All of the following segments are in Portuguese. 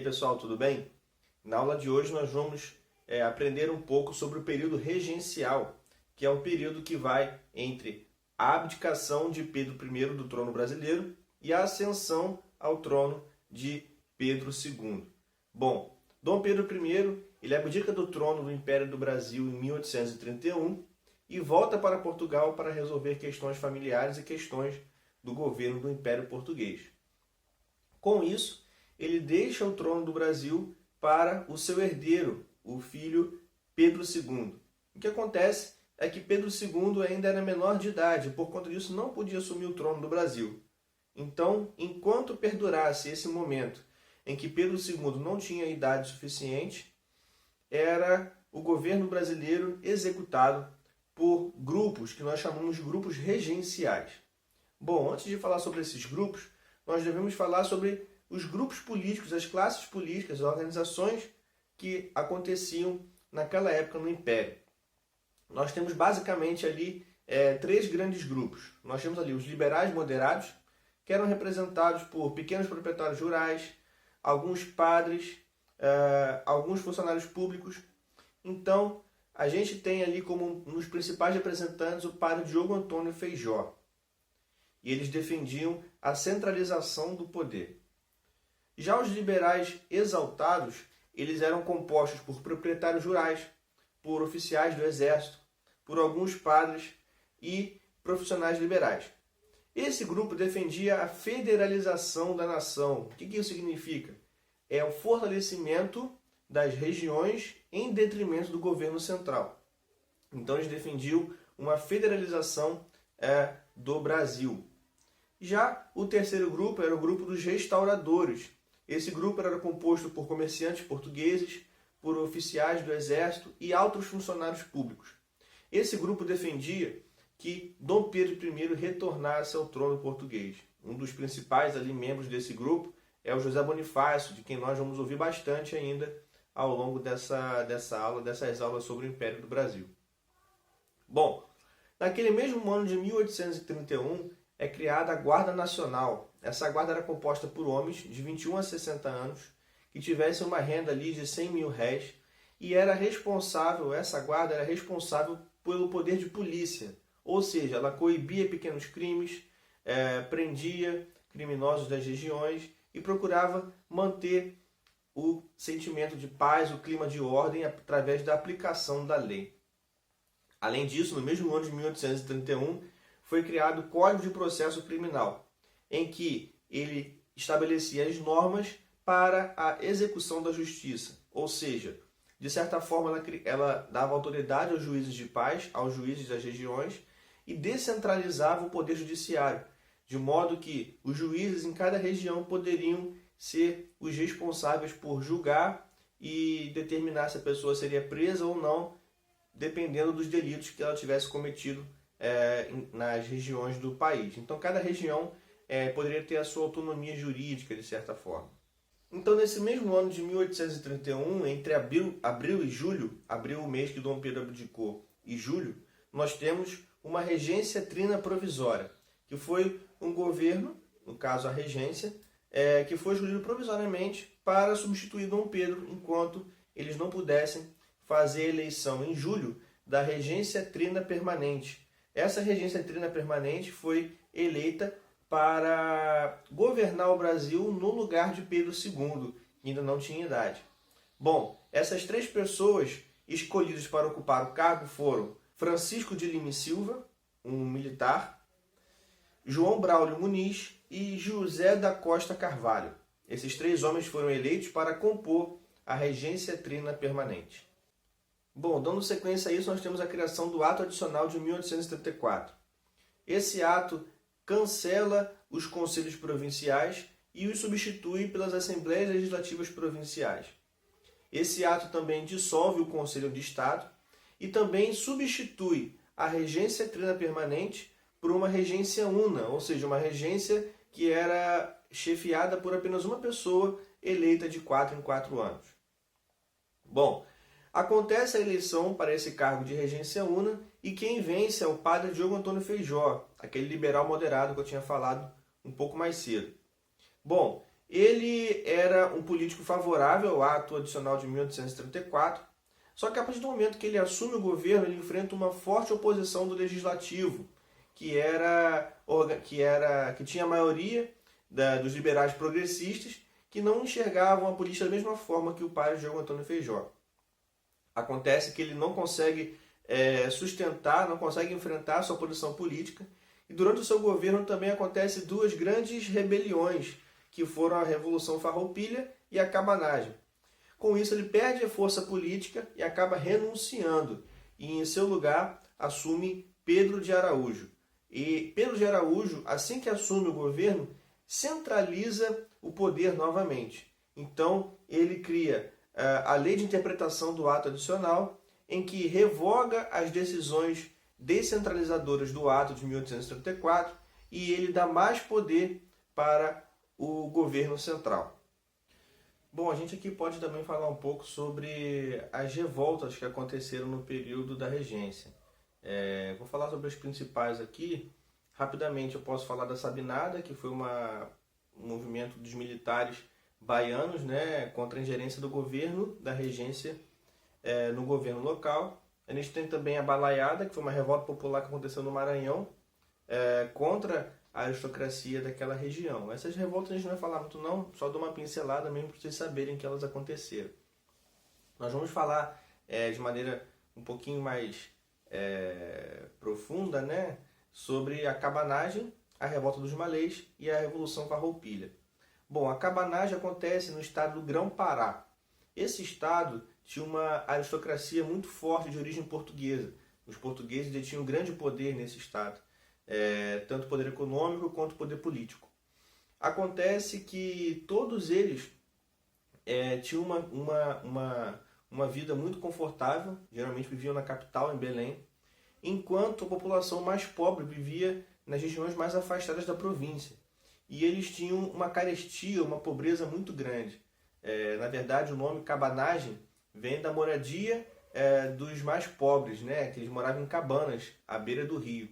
aí pessoal, tudo bem? Na aula de hoje nós vamos aprender um pouco sobre o período regencial, que é o período que vai entre a abdicação de Pedro I do trono brasileiro e a ascensão ao trono de Pedro II. Bom, Dom Pedro I ele abdica do trono do Império do Brasil em 1831 e volta para Portugal para resolver questões familiares e questões do governo do Império Português. Com isso, ele deixa o trono do Brasil para o seu herdeiro, o filho Pedro II. O que acontece é que Pedro II ainda era menor de idade, por conta disso não podia assumir o trono do Brasil. Então, enquanto perdurasse esse momento em que Pedro II não tinha idade suficiente, era o governo brasileiro executado por grupos que nós chamamos de grupos regenciais. Bom, antes de falar sobre esses grupos, nós devemos falar sobre os grupos políticos, as classes políticas, as organizações que aconteciam naquela época no Império. Nós temos basicamente ali três grandes grupos. Nós temos ali os liberais moderados, que eram representados por pequenos proprietários rurais, alguns padres, alguns funcionários públicos. Então, a gente tem ali como um dos principais representantes o padre Diogo Antônio Feijó. E eles defendiam a centralização do poder. Já os liberais exaltados, eles eram compostos por proprietários rurais, por oficiais do exército, por alguns padres e profissionais liberais. Esse grupo defendia a federalização da nação. O que isso significa? É o fortalecimento das regiões em detrimento do governo central. Então eles defendiam uma federalização do Brasil. Já o terceiro grupo era o grupo dos restauradores. Esse grupo era composto por comerciantes portugueses, por oficiais do exército e altos funcionários públicos. Esse grupo defendia que Dom Pedro I retornasse ao trono português. Um dos principais membros desse grupo é o José Bonifácio, de quem nós vamos ouvir bastante ainda ao longo dessas aulas sobre o Império do Brasil. Bom, naquele mesmo ano de 1831, é criada a Guarda Nacional. Essa guarda era composta por homens de 21 a 60 anos que tivessem uma renda ali de 100 mil réis e essa guarda era responsável pelo poder de polícia, ou seja, ela coibia pequenos crimes, prendia criminosos das regiões e procurava manter o sentimento de paz, o clima de ordem através da aplicação da lei. Além disso, no mesmo ano de 1831, foi criado o Código de Processo Criminal, em que ele estabelecia as normas para a execução da justiça. Ou seja, de certa forma ela dava autoridade aos juízes de paz, aos juízes das regiões, e descentralizava o poder judiciário, de modo que os juízes em cada região poderiam ser os responsáveis por julgar e determinar se a pessoa seria presa ou não, dependendo dos delitos que ela tivesse cometido nas regiões do país. Então, cada região poderia ter a sua autonomia jurídica, de certa forma. Então, nesse mesmo ano de 1831, entre abril e julho, abril o mês que Dom Pedro abdicou, e julho, nós temos uma regência trina provisória, que foi um governo, no caso a regência, que foi escolhido provisoriamente para substituir Dom Pedro, enquanto eles não pudessem fazer a eleição em julho da regência trina permanente. Essa regência trina permanente foi eleita para governar o Brasil no lugar de Pedro II, que ainda não tinha idade. Bom, essas três pessoas escolhidas para ocupar o cargo foram Francisco de Lima e Silva, um militar, João Braulio Muniz e José da Costa Carvalho. Esses três homens foram eleitos para compor a regência trina permanente. Bom, dando sequência a isso, nós temos a criação do Ato Adicional de 1834. Esse ato cancela os conselhos provinciais e os substitui pelas Assembleias Legislativas Provinciais. Esse ato também dissolve o Conselho de Estado e também substitui a regência trina permanente por uma regência una, ou seja, uma regência que era chefiada por apenas uma pessoa eleita de 4 em 4 anos. Bom, acontece a eleição para esse cargo de regência una e quem vence é o padre Diogo Antônio Feijó, aquele liberal moderado que eu tinha falado um pouco mais cedo. Bom, Ele era um político favorável ao Ato Adicional de 1834, só que a partir do momento que ele assume o governo, ele enfrenta uma forte oposição do Legislativo, que tinha a maioria dos liberais progressistas, que não enxergavam a política da mesma forma que o pai Diogo Antônio Feijó. Acontece que ele não consegue sustentar, não consegue enfrentar a sua posição política, e durante o seu governo também acontecem duas grandes rebeliões, que foram a Revolução Farroupilha e a Cabanagem. Com isso, ele perde a força política e acaba renunciando, e em seu lugar assume Pedro de Araújo. E Pedro de Araújo, assim que assume o governo, centraliza o poder novamente. Então, ele cria a Lei de Interpretação do Ato Adicional, em que revoga as decisões descentralizadoras do Ato de 1834 e ele dá mais poder para o governo central. Bom, a gente aqui pode também falar um pouco sobre as revoltas que aconteceram no período da regência. Vou falar sobre as principais aqui. Rapidamente eu posso falar da Sabinada, que foi um movimento dos militares baianos, né, contra a ingerência do governo, da regência no governo local. A gente tem também a Balaiada, que foi uma revolta popular que aconteceu no Maranhão, contra a aristocracia daquela região. Essas revoltas a gente não vai falar muito não, só dou uma pincelada mesmo para vocês saberem que elas aconteceram. Nós vamos falar de maneira um pouquinho mais profunda, né, sobre a cabanagem, a revolta dos malês e a Revolução Farroupilha. Bom, a cabanagem acontece no estado do Grão-Pará. Esse estado tinha uma aristocracia muito forte de origem portuguesa. Os portugueses detinham grande poder nesse estado, tanto poder econômico quanto poder político. Acontece que todos eles tinham uma vida muito confortável, geralmente viviam na capital, em Belém, enquanto a população mais pobre vivia nas regiões mais afastadas da província. E eles tinham uma carestia, uma pobreza muito grande. Na verdade, o nome cabanagem vem da moradia dos mais pobres, né? Que eles moravam em cabanas, à beira do rio.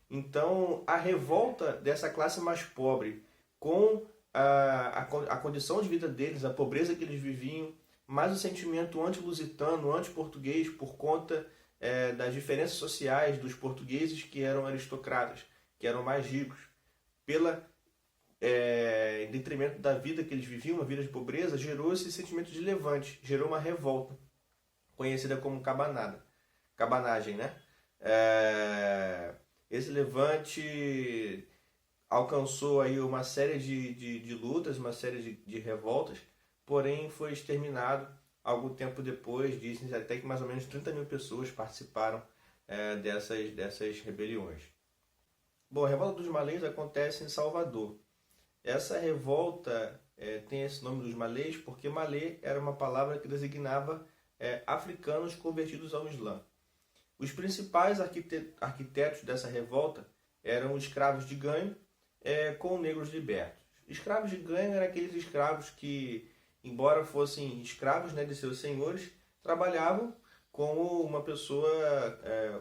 Então, a revolta dessa classe mais pobre com a condição de vida deles, a pobreza que eles viviam, mais o sentimento anti-lusitano, anti-português, por conta das diferenças sociais dos portugueses que eram aristocratas, que eram mais ricos, em detrimento da vida que eles viviam, uma vida de pobreza, gerou esse sentimento de levante, gerou uma revolta, conhecida como cabanagem, né? Esse levante alcançou aí uma série de lutas, uma série de revoltas, porém foi exterminado algum tempo depois. Dizem até que mais ou menos 30 mil pessoas participaram dessas rebeliões. Bom, a revolta dos malês acontece em Salvador. Essa revolta tem esse nome dos malês porque malê era uma palavra que designava africanos convertidos ao Islã. Os principais arquitetos dessa revolta eram os escravos de ganho com negros libertos. Escravos de ganho eram aqueles escravos que, embora fossem escravos, né, de seus senhores, trabalhavam como uma pessoa,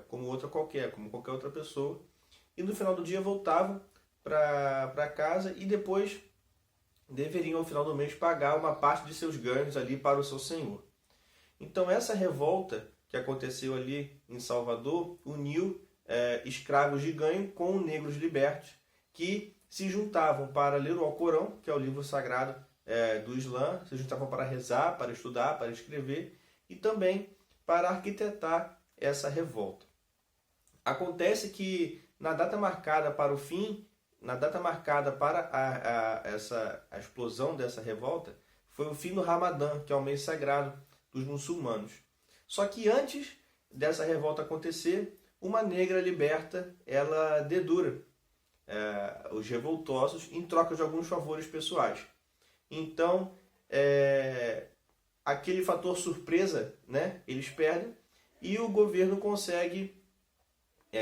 como outra qualquer, como qualquer outra pessoa, e no final do dia voltavam para casa e depois deveriam, ao final do mês, pagar uma parte de seus ganhos ali para o seu senhor. Então, essa revolta que aconteceu ali em Salvador uniu escravos de ganho com negros libertos, que se juntavam para ler o Alcorão, que é o livro sagrado do Islã, se juntavam para rezar, para estudar, para escrever e também para arquitetar essa revolta. Acontece que na data marcada para o fim, na data marcada para a explosão dessa revolta, foi o fim do Ramadã, que é o mês sagrado dos muçulmanos. Só que antes dessa revolta acontecer, uma negra liberta, ela dedura os revoltosos em troca de alguns favores pessoais. Então, aquele fator surpresa, né, eles perdem e o governo consegue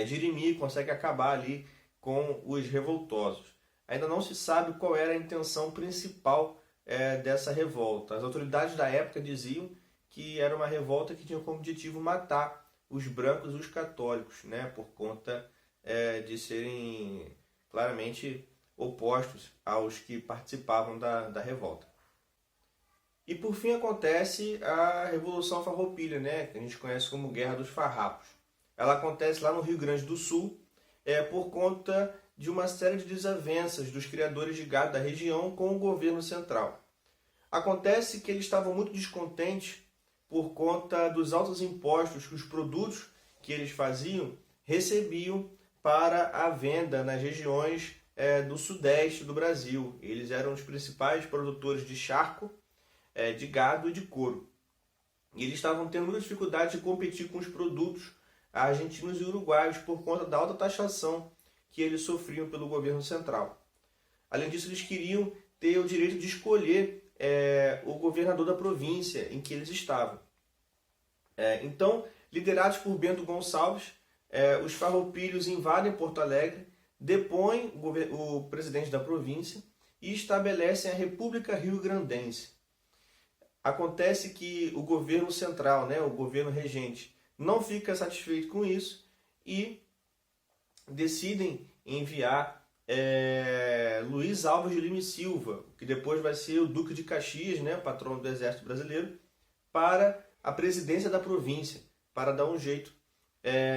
dirimir, consegue acabar ali com os revoltosos. Ainda não se sabe qual era a intenção principal dessa revolta. As autoridades da época diziam que era uma revolta que tinha como objetivo matar os brancos e os católicos, né, por conta de serem claramente opostos aos que participavam da revolta. E por fim acontece a Revolução Farroupilha, né, que a gente conhece como Guerra dos Farrapos. Ela acontece lá no Rio Grande do Sul, por conta de uma série de desavenças dos criadores de gado da região com o governo central. Acontece que eles estavam muito descontentes por conta dos altos impostos que os produtos que eles faziam recebiam para a venda nas regiões do sudeste do Brasil. Eles eram os principais produtores de charco, de gado e de couro. E eles estavam tendo muita dificuldade de competir com os produtos argentinos e uruguaios por conta da alta taxação que eles sofriam pelo governo central. Além disso, eles queriam ter o direito de escolher o governador da província em que eles estavam. Então, liderados por Bento Gonçalves, os farroupilhos invadem Porto Alegre, depõem o presidente da província e estabelecem a República Rio-Grandense. Acontece que o governo central, o governo regente, não fica satisfeito com isso e decidem enviar Luiz Alves de Lima e Silva, que depois vai ser o Duque de Caxias, patrono do Exército Brasileiro, para a presidência da província, para dar um jeito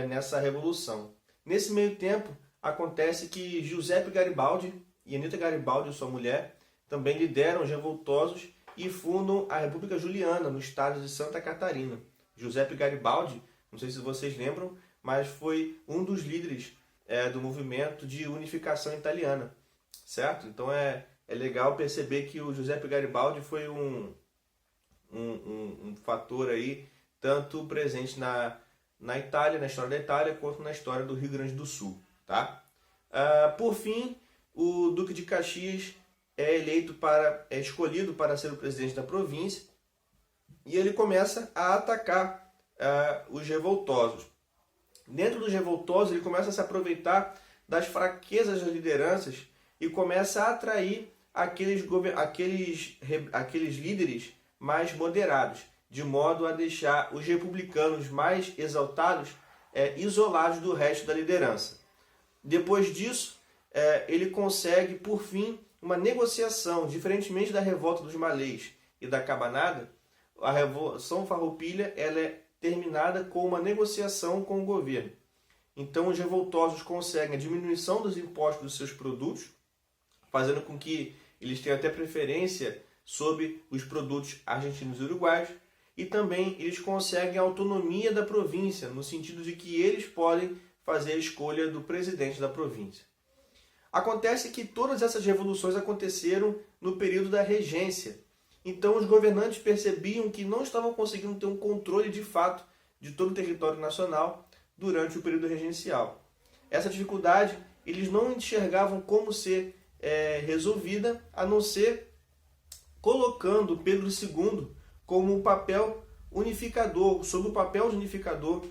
nessa revolução. Nesse meio tempo, acontece que Giuseppe Garibaldi e Anita Garibaldi, sua mulher, também lideram os revoltosos e fundam a República Juliana, no estado de Santa Catarina. Giuseppe Garibaldi, não sei se vocês lembram, mas foi um dos líderes do movimento de unificação italiana, certo? Então é legal perceber que o Giuseppe Garibaldi foi um fator aí, tanto presente na Itália, na história da Itália, quanto na história do Rio Grande do Sul, tá? Por fim, o Duque de Caxias é escolhido para ser o presidente da província e ele começa a atacar os revoltosos. Dentro dos revoltosos, ele começa a se aproveitar das fraquezas das lideranças e começa a atrair aqueles líderes mais moderados, de modo a deixar os republicanos mais exaltados isolados do resto da liderança. Depois disso, ele consegue, por fim, uma negociação. Diferentemente da revolta dos malês e da cabanada, a Revolução Farroupilha ela é terminada com uma negociação com o governo. Então os revoltosos conseguem a diminuição dos impostos dos seus produtos, fazendo com que eles tenham até preferência sobre os produtos argentinos e uruguaios, e também eles conseguem a autonomia da província, no sentido de que eles podem fazer a escolha do presidente da província. Acontece que todas essas revoluções aconteceram no período da regência. Então os governantes percebiam que não estavam conseguindo ter um controle de fato de todo o território nacional durante o período regencial. Essa dificuldade eles não enxergavam como ser resolvida, a não ser colocando Pedro II como um papel unificador, sob o papel de unificador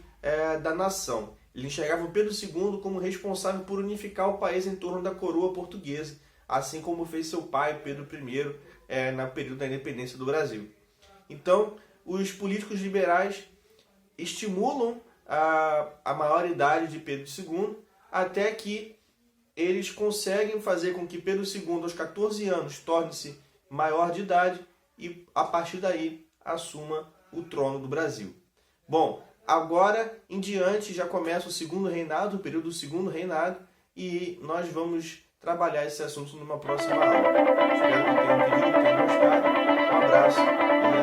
da nação. Ele enxergava Pedro II como responsável por unificar o país em torno da coroa portuguesa, assim como fez seu pai, Pedro I, no período da independência do Brasil. Então, os políticos liberais estimulam a maioridade de Pedro II até que eles conseguem fazer com que Pedro II, aos 14 anos, torne-se maior de idade e, a partir daí, assuma o trono do Brasil. Bom, agora em diante já começa o segundo reinado, o período do segundo reinado, e nós vamos trabalhar esse assunto numa próxima aula. Espero que tenham entendido, que tenham gostado. Um abraço.